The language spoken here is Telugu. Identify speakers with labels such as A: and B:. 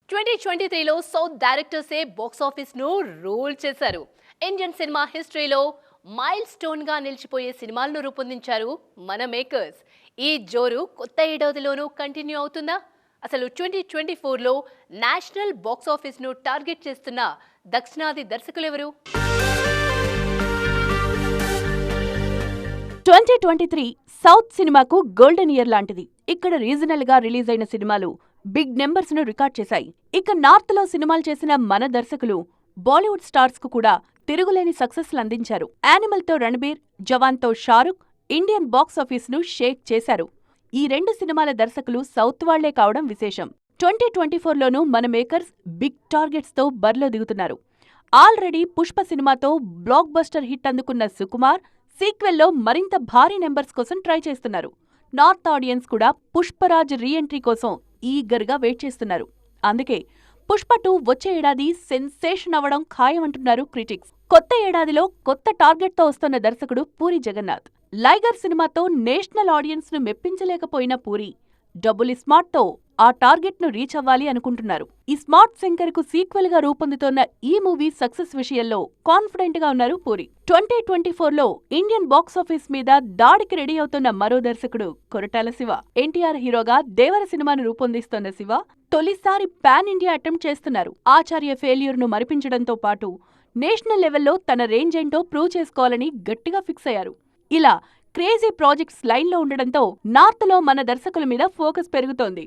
A: 2023లో సౌత్ డైరెక్టర్సే బాక్స్ ఆఫీస్ ను రూల్ చేశారు. ఇండియన్ సినిమా హిస్టరీలో మైల్ స్టోన్ గా నిలిచిపోయే సినిమాలను రూపొందించారు మన మేకర్స్. ఈ జోరు కొత్త ఏడాదిలోనూ కంటిన్యూ అవుతుందా? అసలు 2024లో నేషనల్ బాక్స్ ఆఫీస్ ను టార్గెట్ చేస్తున్న దక్షిణాది దర్శకులెవరు?
B: 2023 సౌత్ సినిమాకు గోల్డెన్ ఇయర్ లాంటిది. ఇక్కడ రీజనల్ గా రిలీజ్ అయిన సినిమాలు బిగ్ నెంబర్స్ ను రికార్డ్ చేశాయి. ఇక నార్త్ లో సినిమాలు చేసిన మన దర్శకులు బాలీవుడ్ స్టార్స్ కు కూడా తిరుగులేని సక్సెస్ అందించారు. యానిమల్ తో రణబీర్, జవాన్ తో షారుఖ్ ఇండియన్ బాక్స్ ఆఫీస్ ను షేక్ చేశారు. ఈ రెండు సినిమాల దర్శకులు సౌత్ వాళ్లే కావడం విశేషం. 2024లోనూ మన మేకర్స్ బిగ్ టార్గెట్స్ తో బరిలో దిగుతున్నారు. ఆల్రెడీ పుష్ప సినిమాతో బ్లాక్ బస్టర్ హిట్ అందుకున్న సుకుమార్ సీక్వెల్లో మరింత భారీ నెంబర్స్ కోసం ట్రై చేస్తున్నారు. నార్త్ ఆడియన్స్ కూడా పుష్పరాజ్ రీఎంట్రీ కోసం ఈగర్గా వెయిట్ చేస్తున్నారు. అందుకే పుష్ప 2 వచ్చే ఏడాది సెన్సేషన్ అవ్వడం ఖాయమంటున్నారు క్రిటిక్స్. కొత్త ఏడాదిలో కొత్త టార్గెట్తో వస్తున్న దర్శకుడు పూరి జగన్నాథ్. లైగర్ సినిమాతో నేషనల్ ఆడియన్స్ ను మెప్పించలేకపోయిన పూరి డబుల్ స్మార్ట్ తో ఆ టార్గెట్ ను రీచ్ అవ్వాలి అనుకుంటున్నారు. ఈ స్మార్ట్ శంకర్ కు సీక్వెల్ గా రూపొందుతోన్న ఈ మూవీ సక్సెస్ విషయంలో కాన్ఫిడెంట్ గా ఉన్నారు పూరి. 2024లో ఇండియన్ బాక్స్ ఆఫీస్ మీద దాడికి రెడీ అవుతున్న మరో దర్శకుడు కొరటాల శివ. ఎన్టీఆర్ హీరోగా దేవర సినిమాను రూపొందిస్తోన్న శివ తొలిసారి పాన్ ఇండియా అటెంప్ట్ చేస్తున్నారు. ఆచార్య ఫెయిల్యూర్ ను మరిపించడంతో పాటు నేషనల్ లెవెల్లో తన రేంజ్ ఏంటో ప్రూవ్ చేసుకోవాలని గట్టిగా ఫిక్స్ అయ్యారు. ఇలా క్రేజీ ప్రాజెక్ట్స్ లైన్లో ఉండడంతో నార్త్ లో మన దర్శకుల మీద ఫోకస్ పెరుగుతోంది.